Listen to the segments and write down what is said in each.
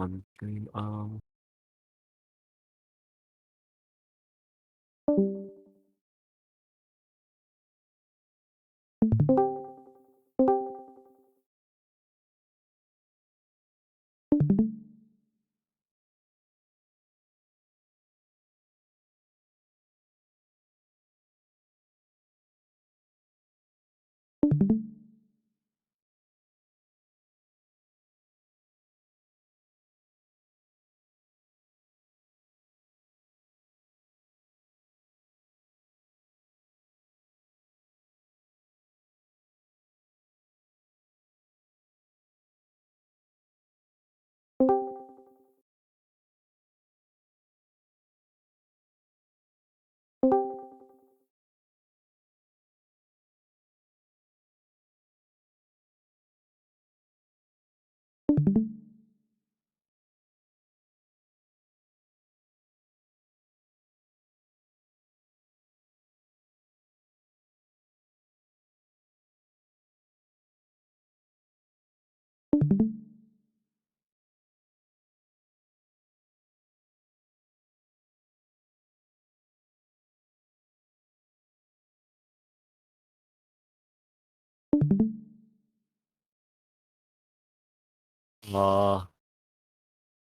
on screen. Uh,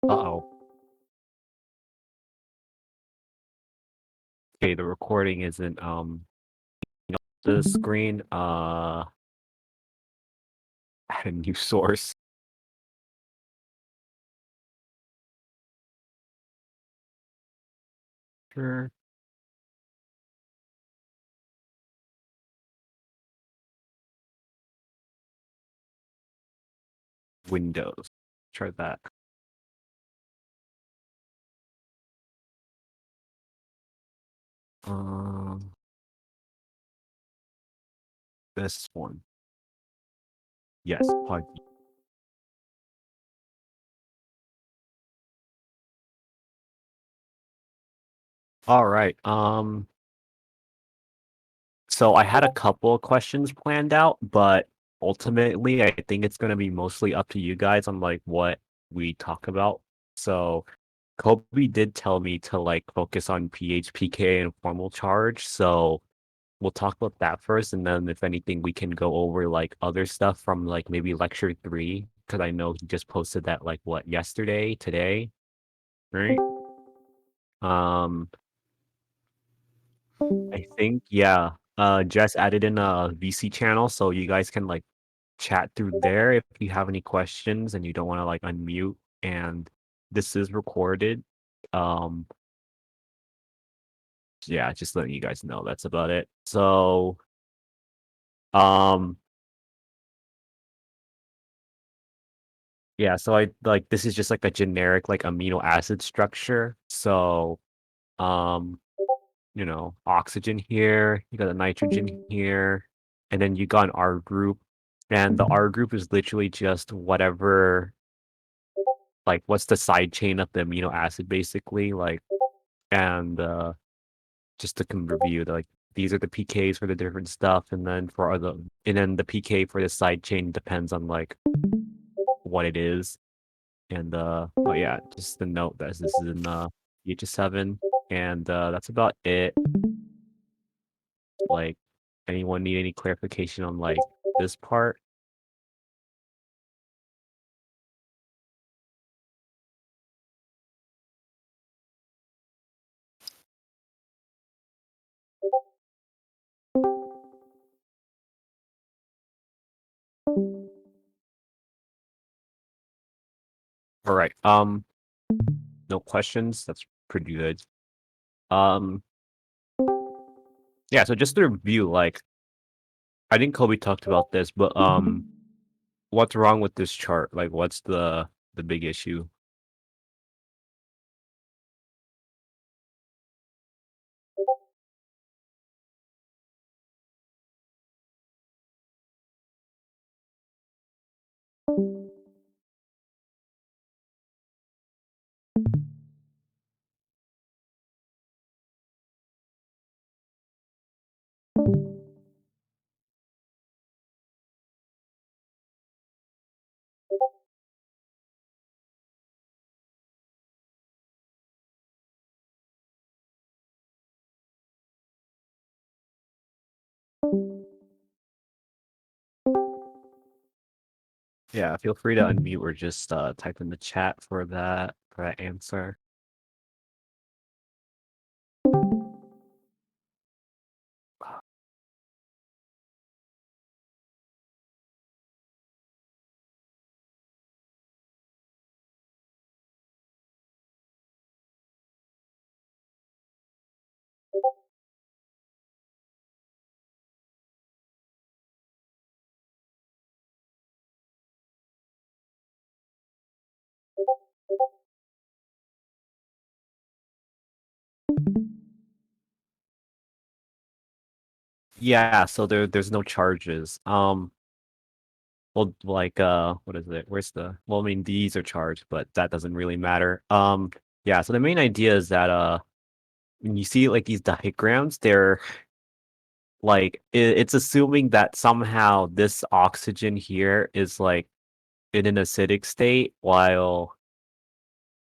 uh-oh. Okay, the recording isn't the screen. Add a new source. Sure. Windows. Try that. Um, this one. Yes, pod. All right. So I had a couple of questions planned out, but ultimately I think it's gonna be mostly up to you guys on like what we talk about. So Kobe did tell me to like focus on PHPK and formal charge. So we'll talk about that first, and then if anything, we can go over like other stuff from like maybe lecture three, because I know he just posted that like what yesterday, today, right? Um, I think yeah. Jess added in a VC channel, so you guys can like chat through there if you have any questions and you don't want to like unmute. And this is recorded. Um, yeah, just letting you guys know that's about it. So, um, yeah, so I like this is just like a generic like amino acid structure. So, um, oxygen here, you got a nitrogen here, and then you got an R group. And the R group is literally just whatever, like what's the side chain of the amino acid basically, like, and just to review, like these are the PKs for the different stuff, and then the PK for the side chain depends on like what it is. And oh yeah, just the note that this is in EH7, and that's about it. Like, anyone need any clarification on like this part? All right. No questions. That's pretty good. Um, yeah. So just to review, like, I think Kobe talked about this, but what's wrong with this chart? Like, what's the big issue? Yeah, feel free to unmute or just type in the chat for that answer. Yeah, so there's no charges. Well, like what is it? Where's the well, I mean these are charged, but that doesn't really matter. Yeah, so the main idea is that when you see like these diagrams, they're like it's assuming that somehow this oxygen here is like in an acidic state, while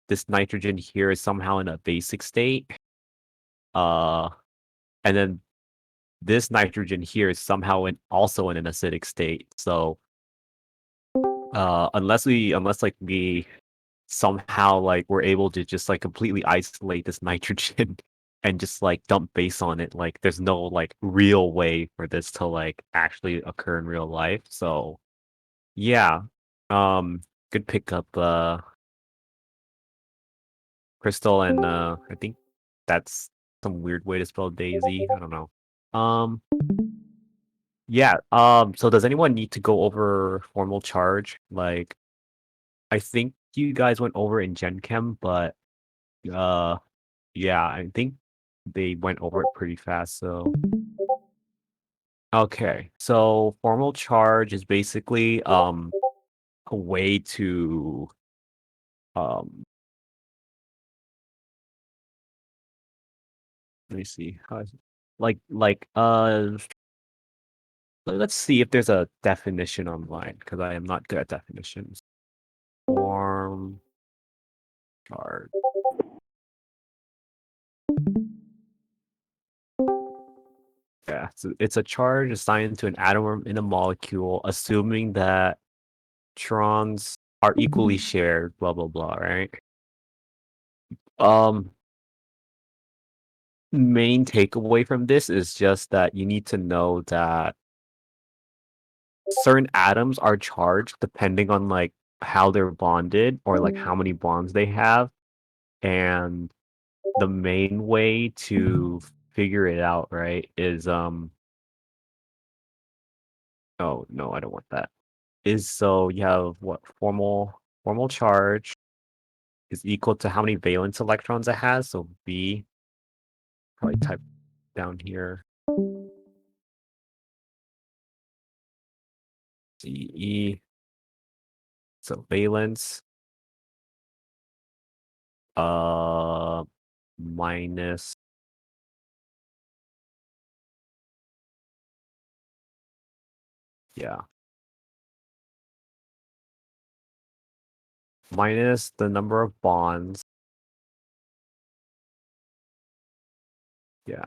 this nitrogen here is somehow in a basic state. Uh, and then this nitrogen here is somehow also in an acidic state. So unless like we somehow like we're able to just like completely isolate this nitrogen and just like dump base on it, like there's no like real way for this to like actually occur in real life. So yeah, good pickup, Crystal, and I think that's some weird way to spell Daisy. I don't know. Um, yeah. So does anyone need to go over formal charge? Like, I think you guys went over in Gen Chem, but uh, yeah, I think they went over it pretty fast. So okay, so formal charge is basically a way to um let me see how like let's see if there's a definition online because I am not good at definitions. Form charge. Yeah, so it's a charge assigned to an atom or in a molecule, assuming that electrons are equally shared, blah blah blah, right? Um, main takeaway from this is just that you need to know that certain atoms are charged depending on like how they're bonded or like how many bonds they have, and the main way to figure it out, right, is oh no, I don't want that. Is so you have what formal charge is equal to how many valence electrons it has. So B, probably type down here. CE. So valence uh minus, yeah, minus the number of bonds. Yeah.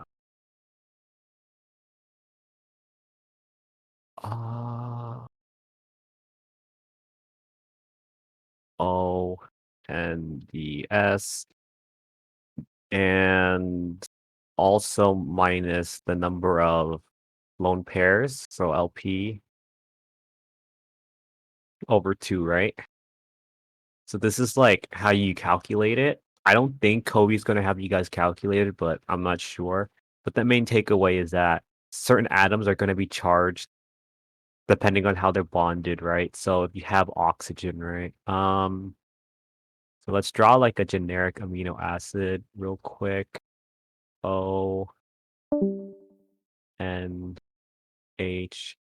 Uh O and the S, and also minus the number of lone pairs, so LP over 2, right? So this is like how you calculate it. I don't think Kobe's gonna have you guys calculate it, but I'm not sure. But the main takeaway is that certain atoms are gonna be charged depending on how they're bonded, right? So if you have oxygen, right? So let's draw like a generic amino acid real quick. O N H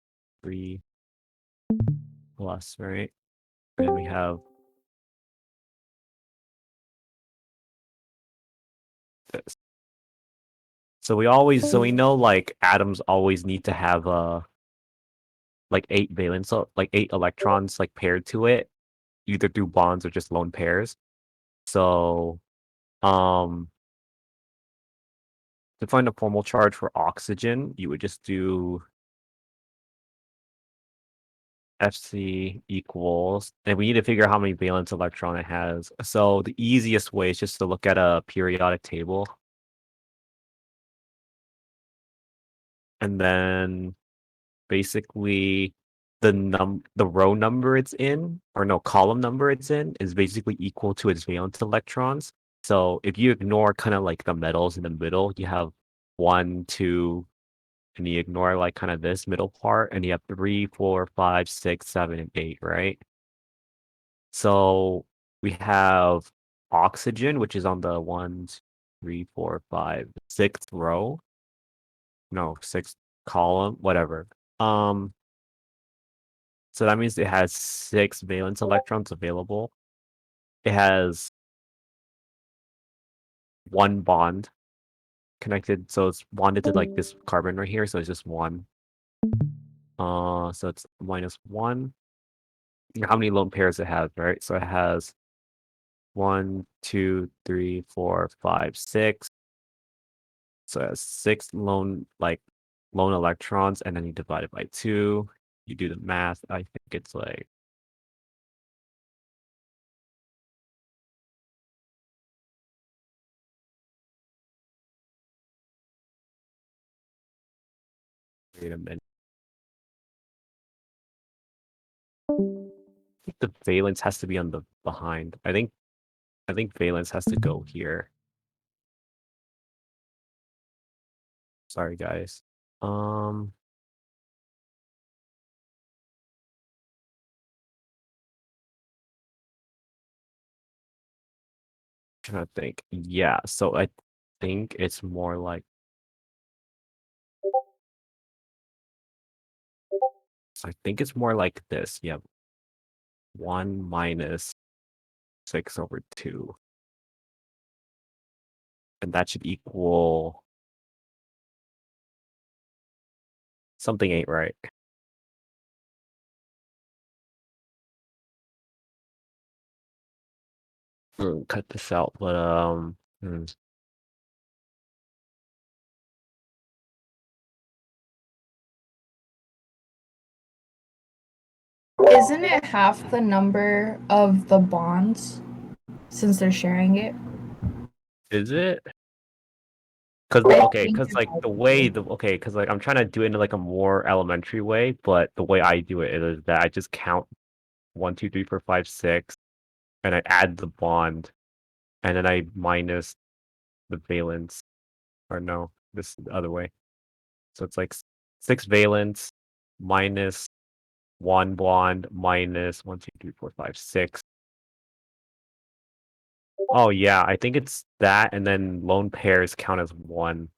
3 plus, right? And we have this. So we know like atoms always need to have like 8 valence, so like 8 electrons like paired to it, either through bonds or just lone pairs. So um to find a formal charge for oxygen, you would just do Fc equals, and we need to figure out how many valence electron it has. So the easiest way is just to look at a periodic table. And then basically the row number it's in, or no, column number it's in is basically equal to its valence electrons. So if you ignore kind of like the metals in the middle, you have 1, 2, and you ignore like kind of this middle part, and you have 3, 4, 5, 6, 7, and 8, right? So we have oxygen, which is on the 1, 2, 3, 4, 5, sixth row. No, sixth column, whatever. So that means it has 6 valence electrons available. It has 1 bond connected, so it's bonded to like this carbon right here, so it's just 1. So it's -1. How many lone pairs it has, right? So it has 1, 2, 3, 4, 5, 6. So it has 6 lone electrons, and then you divide it by 2. You do the math. I think it's like wait a minute. I think the valence has to be on the behind. I think valence has to go here. Sorry, guys. Um, Trying to think. Yeah, so I think it's more like this. You have 1 minus 6/2. And that should equal something ain't right. Cut this out, but Isn't it half the number of the bonds since they're sharing it? is it? Because I okay, think because it like might the way be. the okay, because like I'm trying to do it in like a more elementary way, but the way I do it is that I just count 1, 2, 3, 4, 5, 6, and I add the bond, and then I minus the valence, or no, this is the other way. So it's like 6 valence minus 1 bond minus 1, 2, 3, 4, 5, 6. Oh yeah, I think it's that, and then lone pairs count as 1.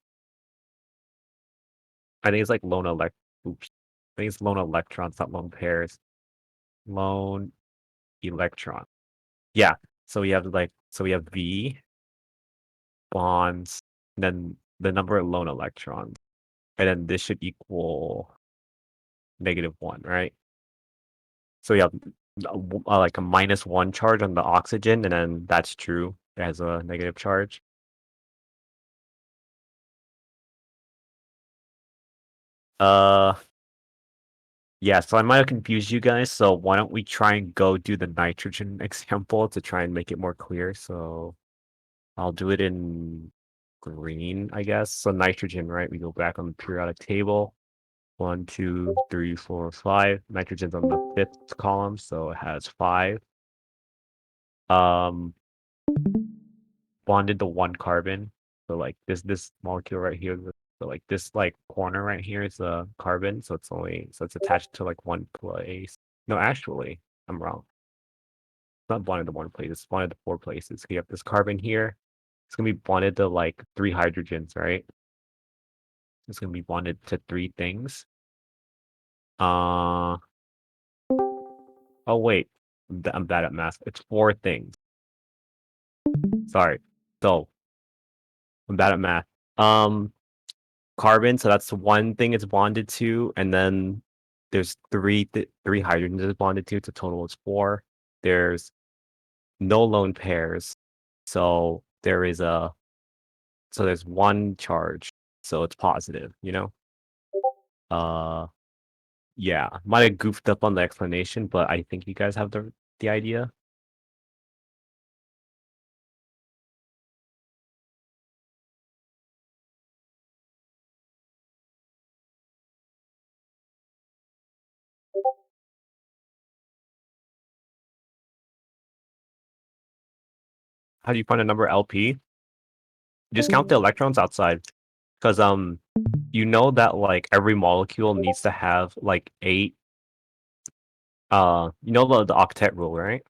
I think it's like oops. I think it's lone electrons, not lone pairs. Lone electron. Yeah. So we have V bonds, and then the number of lone electrons. And then this should equal -1, right? So we have like a -1 charge on the oxygen, and then that's true. It has a negative charge. Uh, yeah, so I might have confused you guys. So why don't we try and go do the nitrogen example to try and make it more clear? So I'll do it in green, I guess. So nitrogen, right? We go back on the periodic table. 1, 2, 3, 4, 5. Nitrogen's on the 5th column, so it has 5. Um, Bonded to 1 carbon. So like this molecule right here, so like this like corner right here is a carbon, so it's attached to like 1 place. No, actually, I'm wrong. It's not bonded to 1 place, it's bonded to 4 places. You have this carbon here. It's gonna be bonded to like 3 hydrogens, right? It's gonna be bonded to 3 things. Uh oh wait, I'm bad at math. It's 4 things. Sorry. So I'm bad at math. Um Carbon, so that's 1 thing it's bonded to, and then there's 3 hydrogens it's bonded to. So total is 4. There's no lone pairs, so there's 1 charge, so it's positive, you know? Uh Yeah, might have goofed up on the explanation, but I think you guys have the idea. How do you find a number LP? Just count the electrons outside, because you know that like every molecule needs to have like eight. You know the octet rule, right?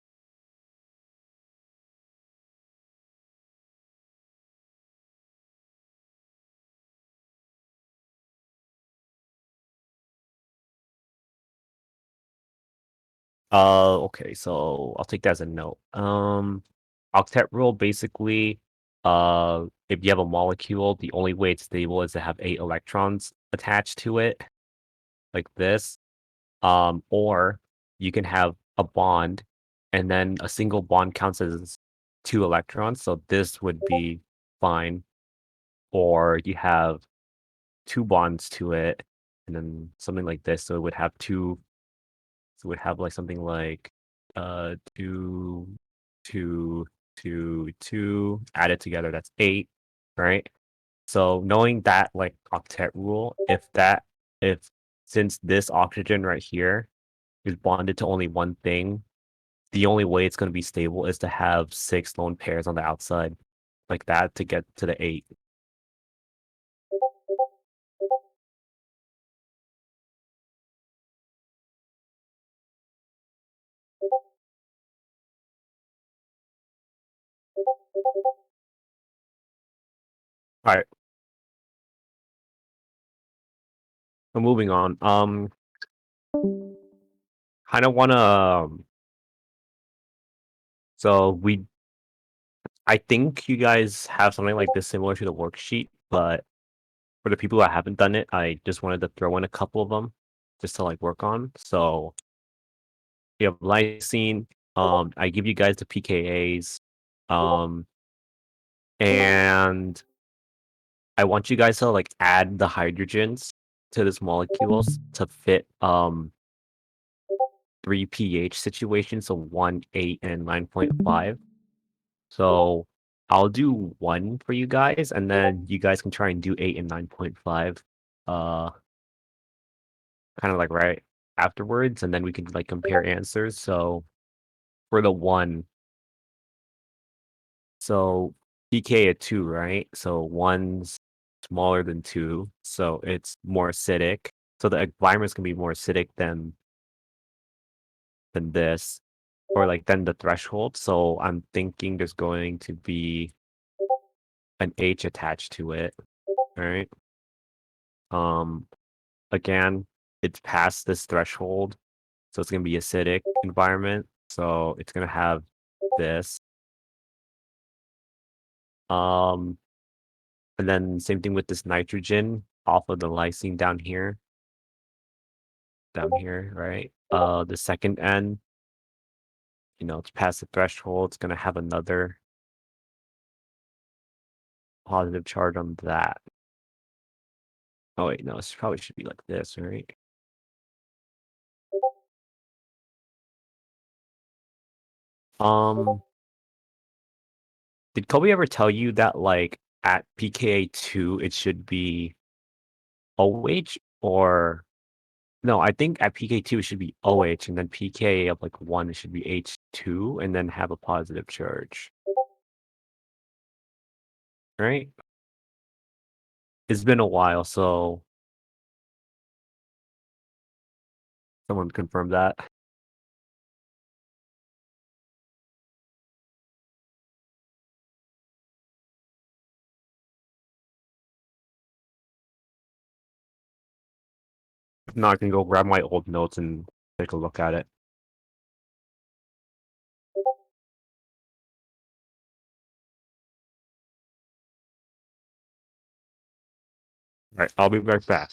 Okay, so I'll take that as a note. Octet rule basically, if you have a molecule, the only way it's stable is to have eight electrons attached to it, like this. Or you can have a bond, and then a single bond counts as two electrons, so this would be fine. Or you have two bonds to it, and then something like this, so it would have two. So it would have like something like two, two, two added together. That's eight, right? So knowing that like octet rule, if since this oxygen right here is bonded to only one thing, the only way it's going to be stable is to have six lone pairs on the outside, like that, to get to the eight. All right, so moving on. Kind of want to. So I think you guys have something like this similar to the worksheet, but for the people that haven't done it, I just wanted to throw in a couple of them just to like work on. So you have lysine. I give you guys the pKa's. Um, and I want you guys to like add the hydrogens to this molecules to fit three pH situations, so 1, 8, and 9.5. So I'll do 1 for you guys, and then you guys can try and do 8 and 9.5, uh, kind of like right afterwards, and then we can like compare answers. So for the 1, so pK at 2, right? So 1's smaller than 2, so it's more acidic. So the environment's gonna be more acidic than this, or like than the threshold. So I'm thinking there's going to be an H attached to it. All right. Um, again, it's past this threshold, so it's gonna be acidic environment. So it's gonna have this. Um, and then same thing with this nitrogen off of the lysine down here, right? The second N, it's past the threshold. It's gonna have another positive charge on that. Oh wait, no, it probably should be like this, right? Um, did Kobe ever tell you that like at pKa 2 it should be OH, or no, I think at pK 2 it should be OH, and then pKa of like 1 it should be H2 and then have a positive charge. Right? It's been a while, so someone confirm that. If not, I can go grab my old notes and take a look at it. All right, I'll be right back.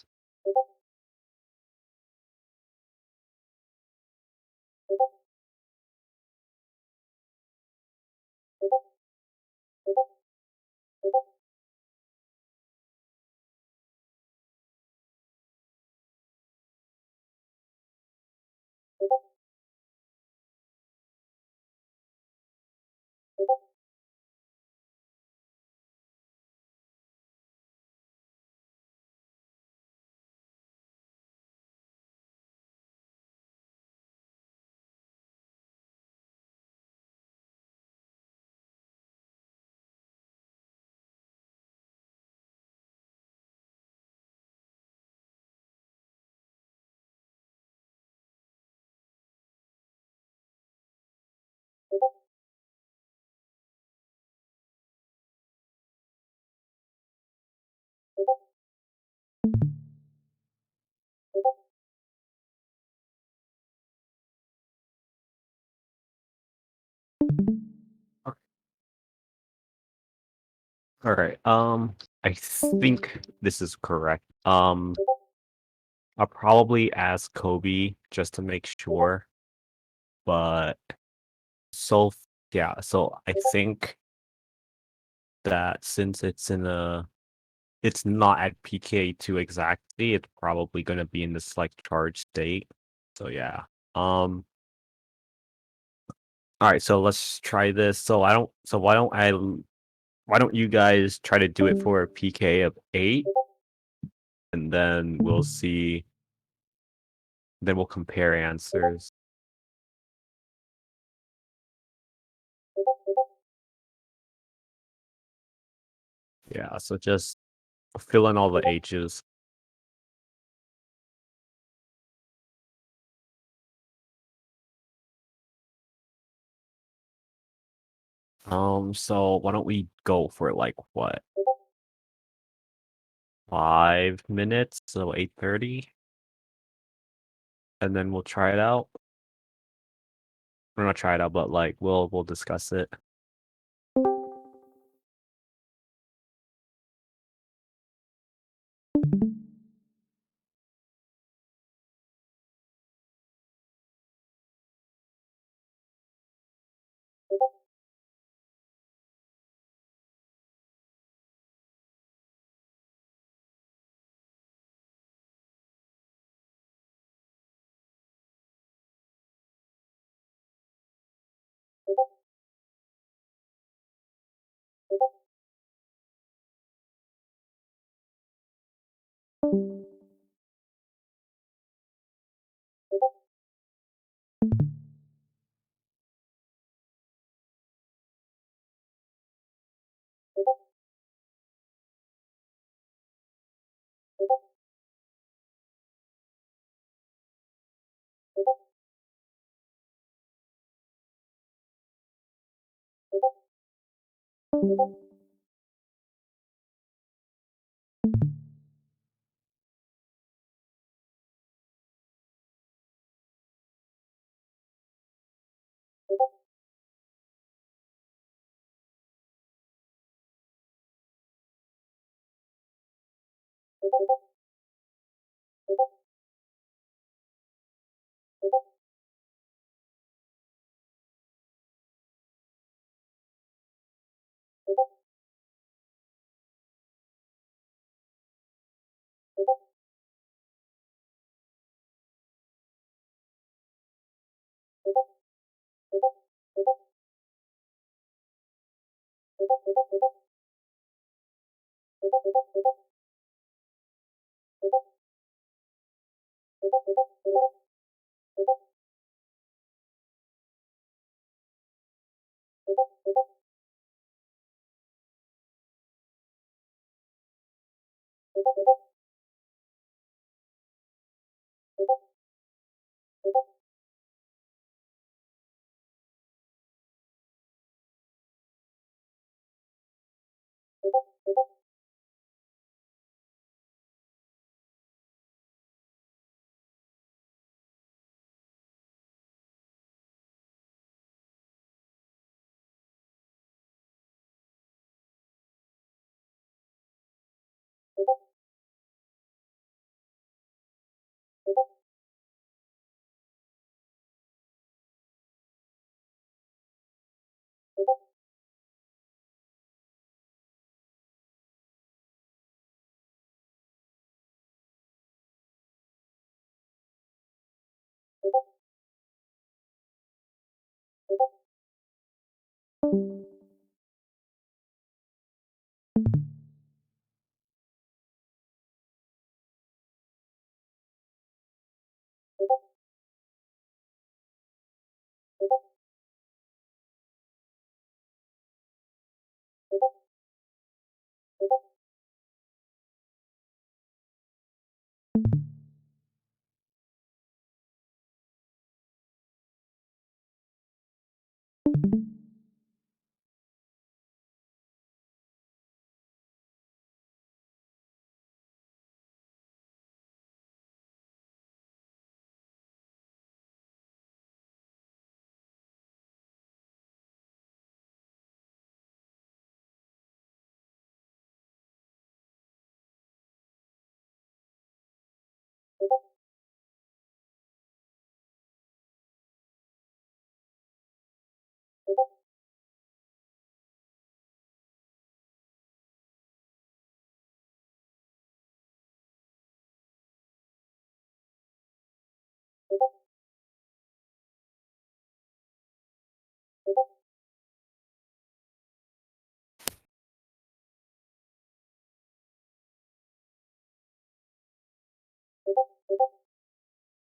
All right. I think this is correct. I'll probably ask Kobe just to make sure, but so yeah, so I think that since it's not at PK2 exactly, it's probably gonna be in this like charged state. So yeah. All right, so let's try this. So why don't you guys try to do it for a PK of 8 and then we'll see, then we'll compare answers. Yeah, so just fill in all the H's. So why don't we go for like what? 5 minutes, so 8:30, and then we'll try it out. We're not try it out, but like we'll discuss it.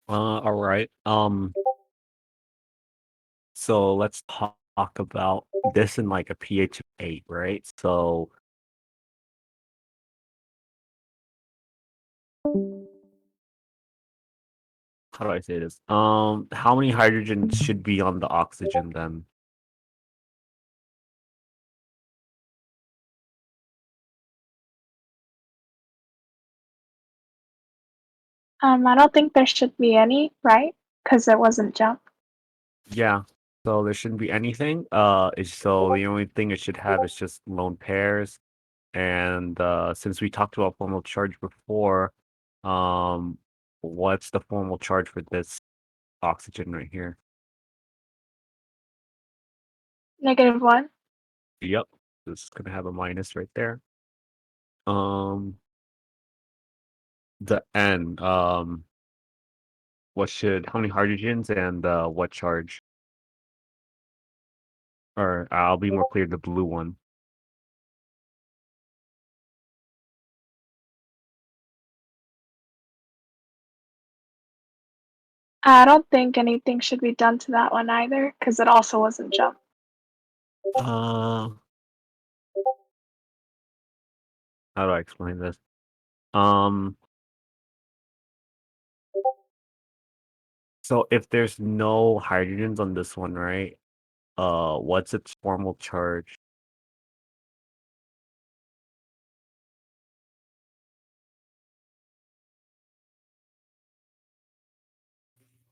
All right. So let's talk about this in like a pH of 8, right? So how do I say this? How many hydrogens should be on the oxygen then? I don't think there should be any, right? Because it wasn't jump. Yeah. So there shouldn't be anything. So the only thing it should have is just lone pairs. And since we talked about formal charge before, um, what's the formal charge for this oxygen right here? -1. Yep. This is gonna have a minus right there. Um, the N, how many hydrogens and what charge? Or I'll be more clear, the blue one. I don't think anything should be done to that one either, because it also wasn't jump. Uh, how do I explain this? Um, so if there's no hydrogens on this one, right? What's its formal charge?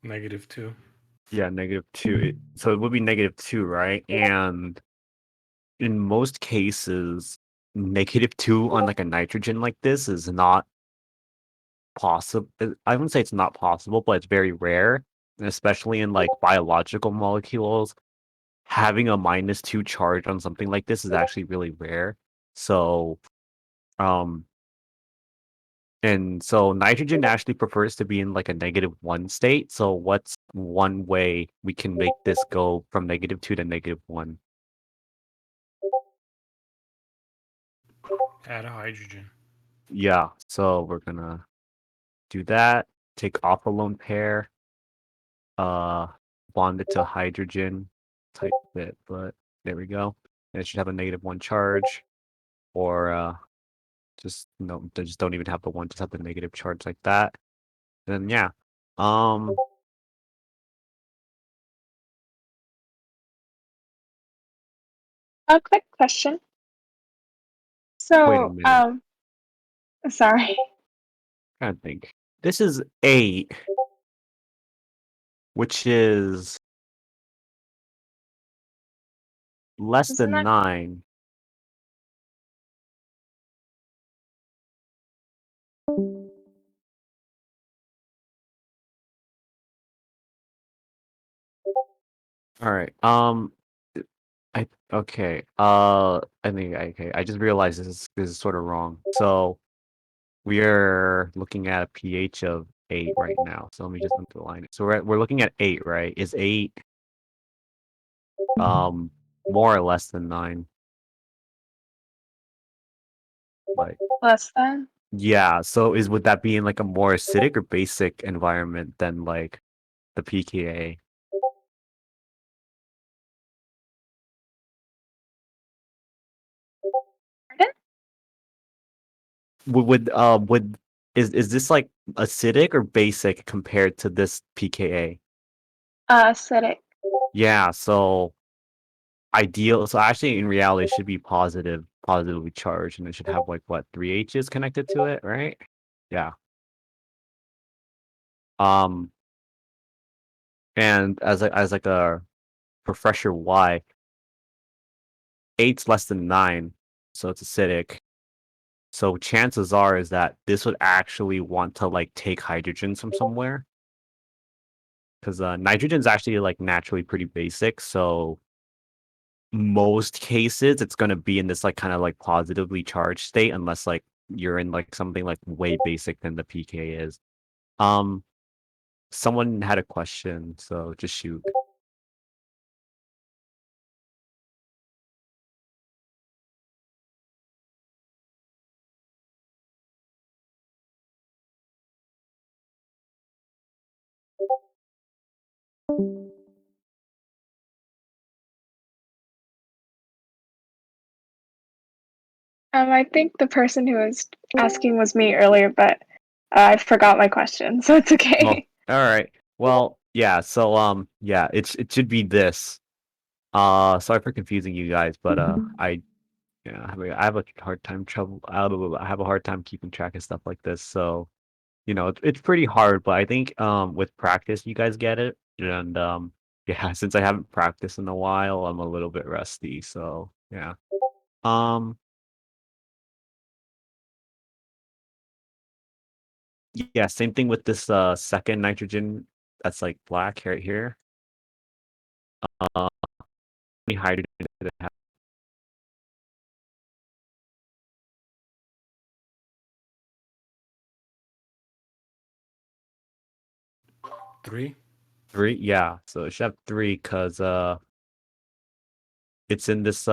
-2. Yeah, -2. So it would be -2, right? And in most cases, -2 on like a nitrogen like this is not possible. I wouldn't say it's not possible, but it's very rare, and especially in like biological molecules. Having a -2 charge on something like this is actually really rare. So, um, and so nitrogen actually prefers to be in like a -1 state. So what's one way we can make this go from -2 to -1? Add a hydrogen. Yeah, so we're gonna do that. Take off a lone pair, uh, bond it to hydrogen, type bit, but there we go. And it should have a -1 charge, or just no, they just don't even have the one, just have the negative charge like that. And then yeah, um, A quick question. wait a So, minute, sorry. I think this is 8, which is less Isn't than that 9. All right. Okay. I think okay. I just realized this is sort of wrong. So we are looking at a pH of 8 right now. So let me just underline it. So we're looking at 8, right? Is 8 um more or less than 9? Like less than? yeah. So would that be in like a more acidic or basic environment than like the pKa? Pardon? Would is this like acidic or basic compared to this pKa? Acidic. Yeah. So ideal. So actually, in reality, it should be positively charged, and it should have like what 3 H's connected to it, right? Yeah. Um, and as like a refresher, why 8's less than 9, so it's acidic. So chances are is that this would actually want to like take hydrogens from somewhere, because nitrogen's actually like naturally pretty basic. So most cases, it's gonna be in this like kind of like positively charged state, unless like you're in like something like way basic than the PK is. Um, someone had a question, so just shoot. I think the person who was asking was me earlier, but I forgot my question, so it's Oh, okay. all right. Well, yeah. So, yeah, it should be this. Sorry for confusing you guys, but I have a hard time I have a hard time keeping track of stuff like this. So, it's pretty hard, but I think with practice you guys get it. And yeah, since I haven't practiced in a while, I'm a little bit rusty. So, yeah. Um, yeah, same thing with this second nitrogen that's like black right here. How many hydrogen did it have? Three? Three? Yeah. So it should have three because it's in this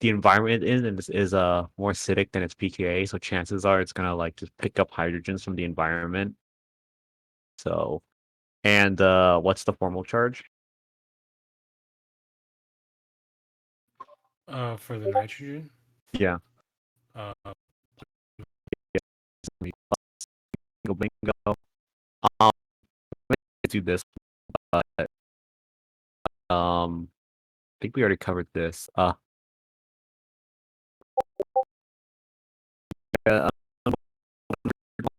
the environment in and this is more acidic than its pKa, so chances are it's gonna like just pick up hydrogens from the environment. So and what's the formal charge? For the nitrogen? Yeah. Uh, Bingo bingo. Um let's do this, but I think we already covered this. Uh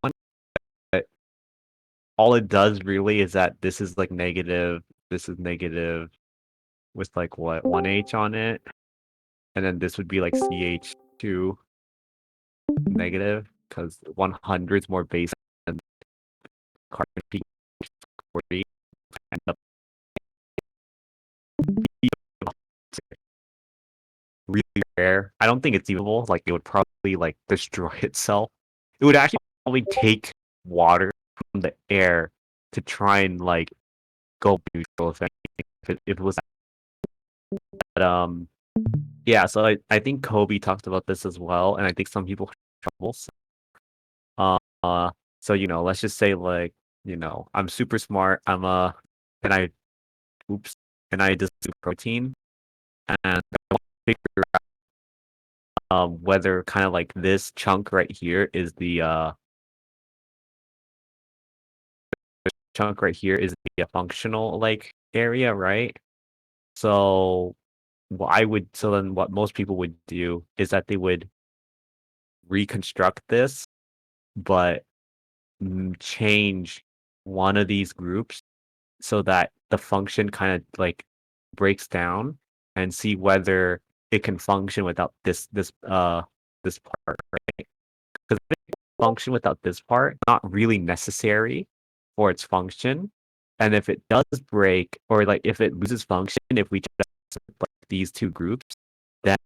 one, but all it does really is that this is like negative, this is negative with like what, 1H on it, and then this would be like CH2 negative because 100 is more base than carbon P40 and the really rare. I don't think it's evil. Like it would probably like destroy itself. It would actually probably take water from the air to try and like go neutral if anything. If it was but, yeah, so I think Kobe talked about this as well, and I think some people have trouble. Uh, so let's just say like, I'm super smart. And I oops, and I just do protein, and I want to figure out whether kind of like this chunk right here is the functional like area, right? So what most people would do is that they would reconstruct this, but change one of these groups so that the function kind of like breaks down and see whether it can function without this part, right? Because if it can function without this part, not really necessary for its function. And if it does break or like if it loses function, if we just like these two groups, then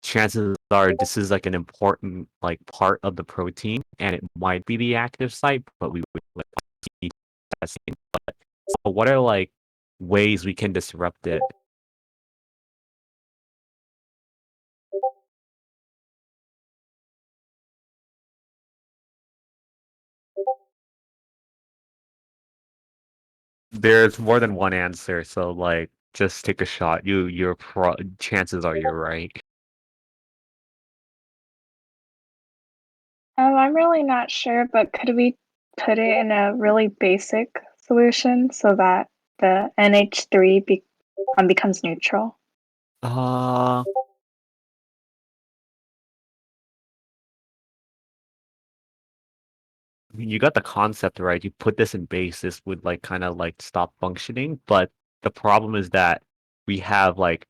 chances are this is like an important like part of the protein and it might be the active site, but we would like see testing. But so what are like ways we can disrupt it? There's more than one answer, so like just take a shot. Chances are you're right. I'm really not sure, but could we put it in a really basic solution so that the NH3 becomes neutral? Uh I mean, you got the concept right. You put this in base, this would like kind of like stop functioning, but the problem is that we have like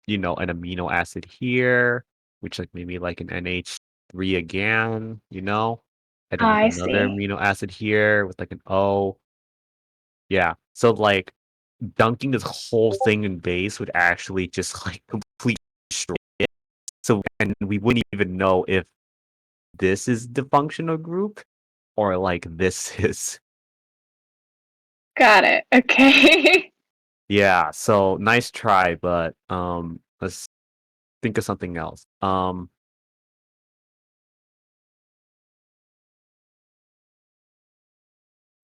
an amino acid here, which like maybe like an NH3 again, and then like I another see. amino acid here with like an O. Yeah. So like dunking this whole thing in base would actually just like completely destroy it. So and we wouldn't even know if this is the functional group or like this is. Got it. Okay. Yeah. So nice try, but let's think of something else.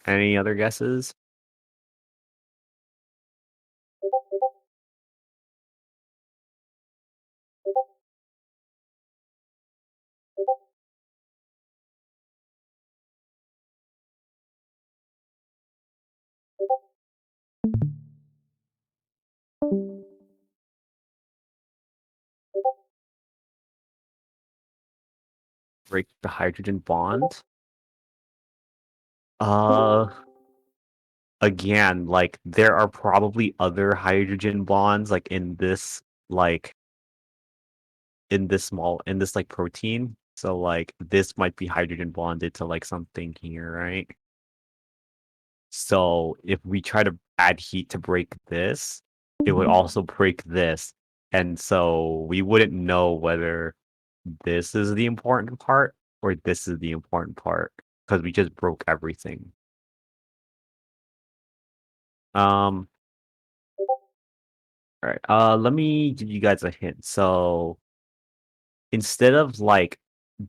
Any other guesses? Break the hydrogen bond. Uh, again, like there are probably other hydrogen bonds like like in this like protein. So like this might be hydrogen bonded to like something here, right? So if we try to add heat to break this, it would also break this. And so we wouldn't know whether this is the important part or this is the important part because we just broke everything. Um, all right. Let me give you guys a hint. So instead of like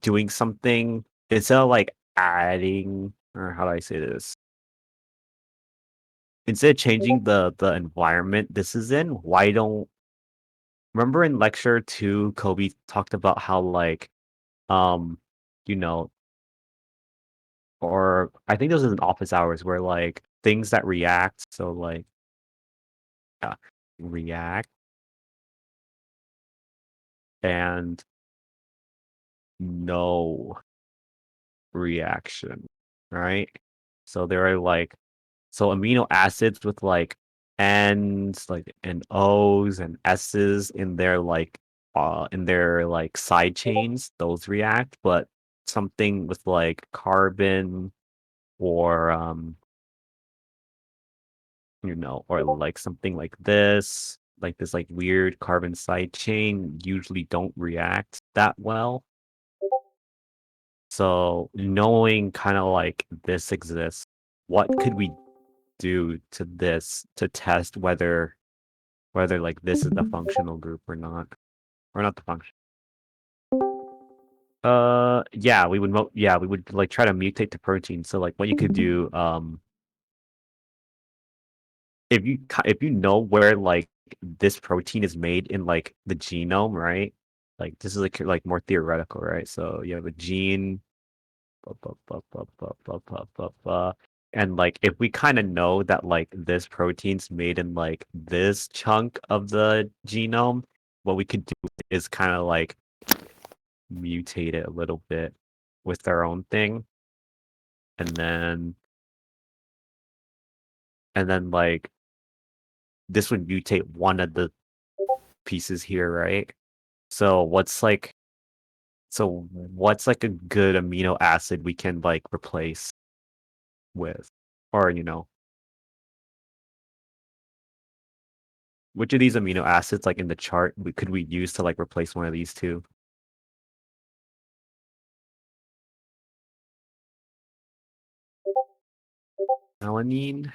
doing something, instead of like adding, or how do I say this? Instead of changing the environment this is in, why don't remember in lecture 2, Kobe talked about how like um you know, or I think this was in office hours where like things that react, so like react and no reaction, right? So there are like so amino acids with like N's like and O's and S's in their like side chains, those react, but something with like carbon or or like something like this like weird carbon side chain usually don't react that well. So knowing kind of like this exists, what could we do to this to test whether like this is the functional group or not the function? Yeah, we would like try to mutate the protein. So like what you could do, if you know where like this protein is made in like the genome, right? Like this is like more theoretical, right? So you have a gene, blah, blah, blah, blah, blah, blah, blah, blah, blah. And like if we kind of know that like this protein's made in like this chunk of the genome, what we could do is kind of like mutate it a little bit with our own thing. And then like this would mutate one of the pieces here, right? So what's like a good amino acid we can like replace with? Or which of these amino acids like in the chart could we use to like replace one of these two? Alanine?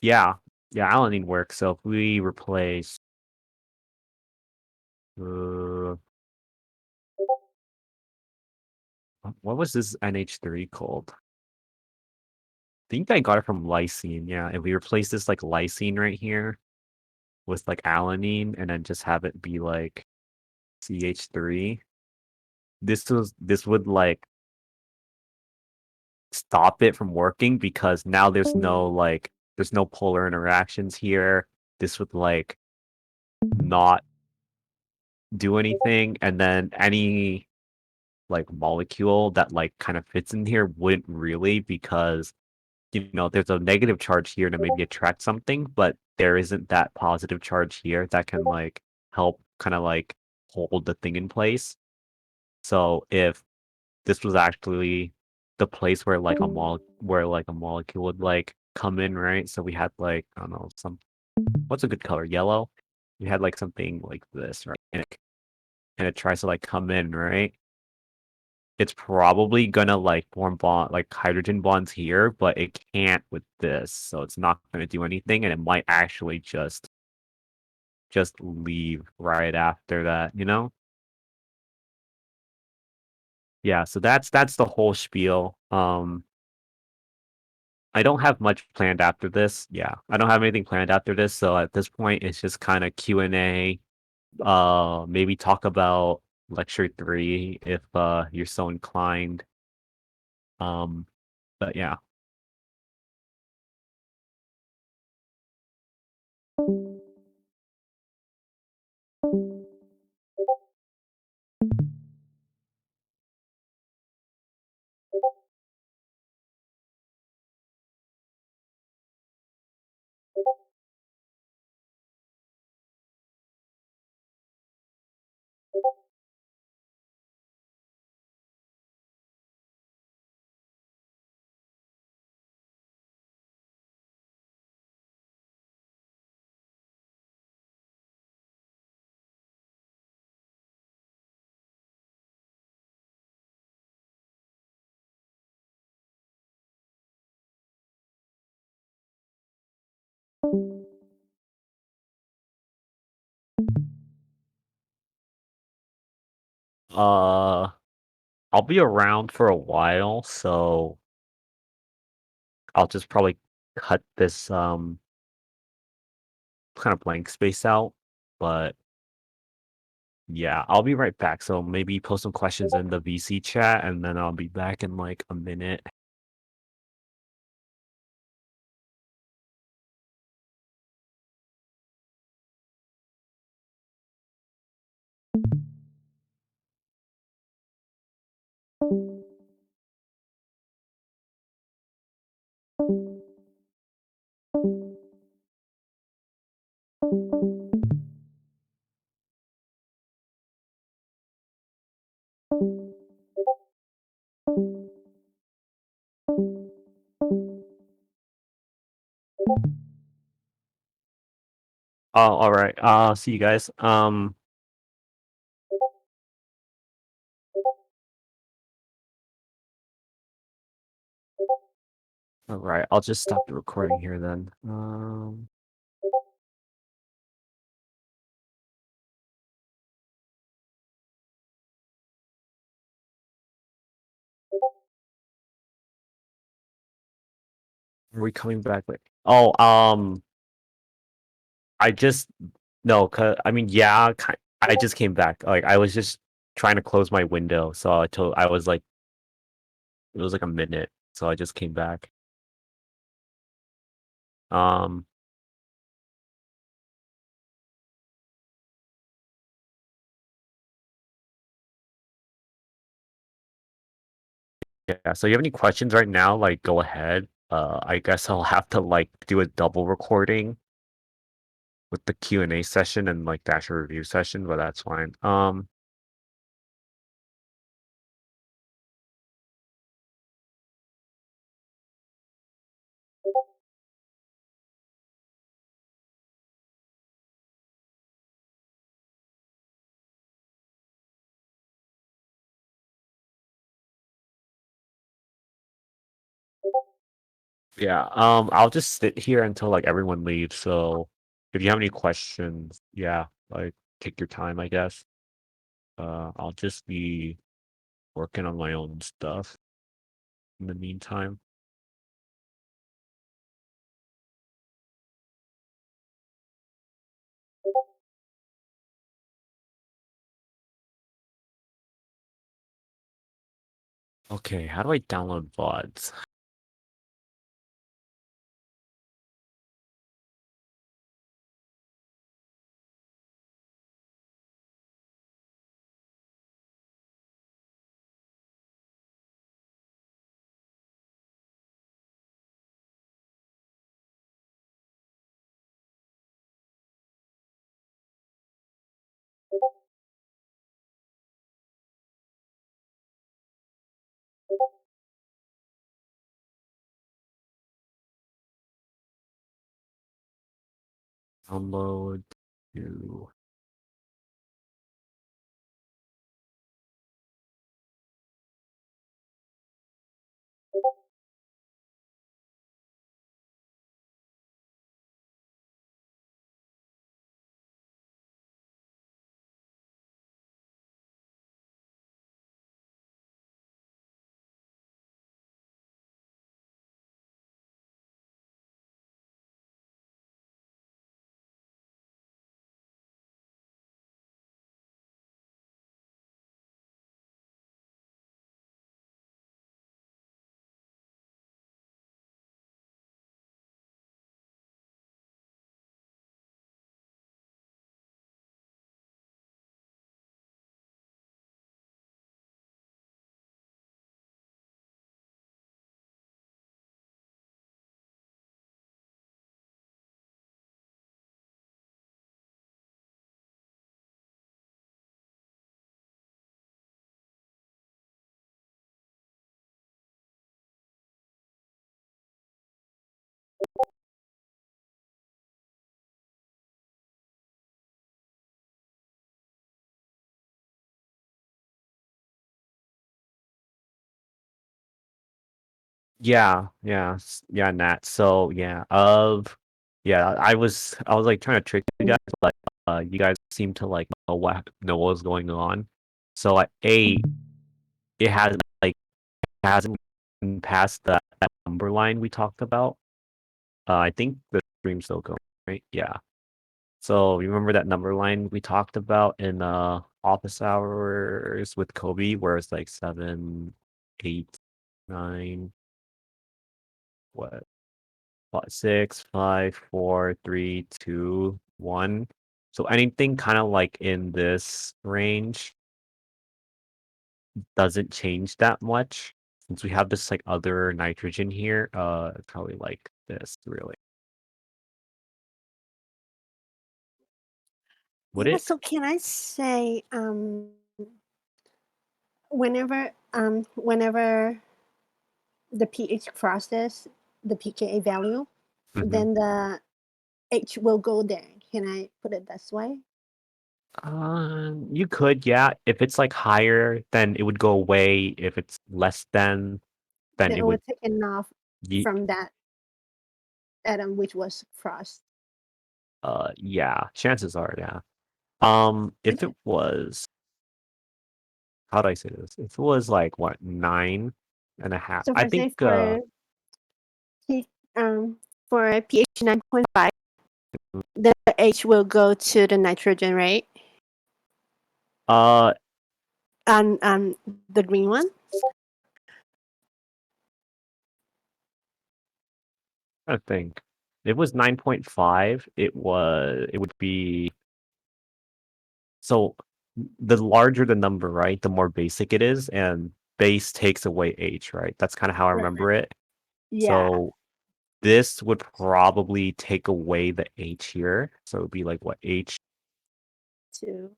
Yeah. Yeah, alanine works. So if we replace uh, what was this NH3 called? I think I got it from lysine. Yeah, if we replace this like lysine right here with like alanine and then just have it be like CH3, this would like stop it from working because now there's no polar interactions here. This would like not do anything, and then any like molecule that like kind of fits in here wouldn't really because there's a negative charge here to maybe attract something, but there isn't that positive charge here that can like help kind of like hold the thing in place. So if this was actually the place where like a molecule would like come in, right? So we had like I don't know what's a good color? Yellow. We had like something like this, right? And it tries to like come in, right? It's probably gonna like form bond like hydrogen bonds here, but it can't with this, so it's not gonna do anything, and it might actually just leave right after that, you know? Yeah, so that's the whole spiel. I don't have much planned after this. Yeah, I don't have anything planned after this, so at this point it's just kind of Q&A. Maybe talk about lecture 3 if you're so inclined. But yeah. I'll be around for a while, so I'll just probably cut this kind of blank space out. But yeah, I'll be right back. So maybe post some questions in the VC chat, and then I'll be back in like a minute. Oh, all right. See you guys. All right. I'll just stop the recording here then. Are we coming back? Wait. Oh, I just no, cause I mean, yeah, I just came back. Like I was just trying to close my window, so I was like, it was like a minute, so I just came back. Um, yeah. So you have any questions right now? Like, go ahead. I guess I'll have to like do a double recording with the Q&A session and like the actual review session, but that's fine. Yeah, I'll just sit here until like everyone leaves. So if you have any questions, yeah, like take your time, I guess. I'll just be working on my own stuff in the meantime. Okay, how do I download VODs? Download to yeah, Nat. So yeah, I was like trying to trick you guys, but you guys seem to like know what was going on. So at 8, it hasn't been past that number line we talked about. I think the stream's still going, right? Yeah. So you remember that number line we talked about in office hours with Kobe, where it's like 7, 8, 9, what? 6, 5, 4, 3, 2, 1. So anything kind of like in this range doesn't change that much. Since we have this like other nitrogen here, probably like this really. Would Yeah, it? so can I say whenever the pH crosses the pKa value, Mhm. then the H will go there. Can I put it this way? You could, yeah. If it's like higher, then it would go away. If it's less than, then Then it it would. will take enough Ye- from that atom which was crossed. yeah. Chances are, yeah. If it was, how do I say this? If it was like what 9.5, So I for think. say P, for pH 9.5, the H will go to the nitrogen, right? Uh, And the green one. I think if it was 9.5, it would be. So the larger the number, right, the more basic it is, and base takes away H, right? That's kind of how I Right. remember it. Yeah. So this would probably take away the H here. So it would be like what H? Two.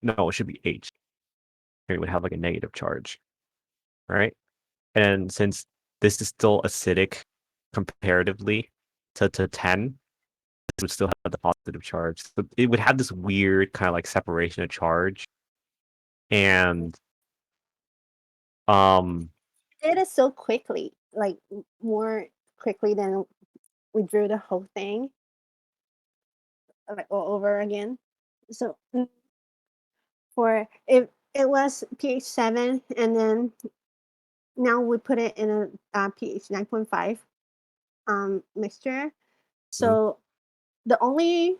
No, it should be H. It would have like a negative charge, right? And since this is still acidic comparatively to 10, this would still have the positive charge. So it would have this weird kind of like separation of charge. And Did it so quickly, like more quickly than we drew the whole thing, like all over again. So for if it was pH 7, and then now we put it in a pH 9.5 mixture. So the only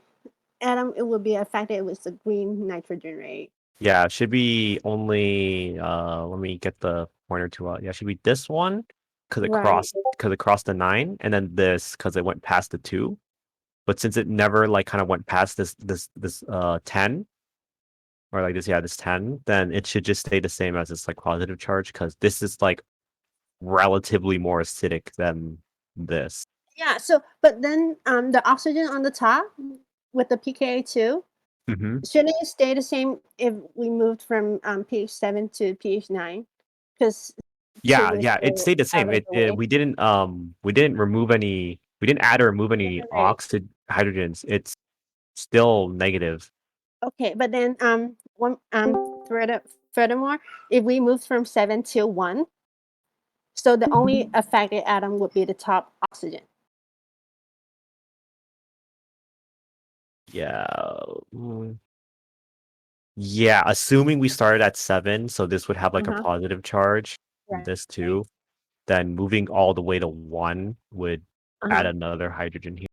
atom it would be affected was the green nitrogen, right? yeah, it should be only let me get the pointer to yeah, it should be this one because Right. it crossed the 9, and then this because it went past the 2. But since it never like kind of went past this 10, or like this, yeah, this 10, then it should just stay the same as its like positive charge because this is like relatively more acidic than this. Yeah. So, but then the oxygen on the top with the pKa 2, Hmm. shouldn't it stay the same if we moved from pH 7 to pH 9? Because 2 Yeah, is yeah, it still stayed the same. out of the way. We didn't remove any. We didn't add or remove any Right. oxid hydrogens. It's still negative. Okay, but then furthermore, if we moved from 7 to 1, so the only affected atom would be the top oxygen. Yeah. Yeah, assuming we started at 7, so this would have like a Uh-huh. positive charge, Right. this too. Then moving all the way to 1 would add Uh-huh. another hydrogen here.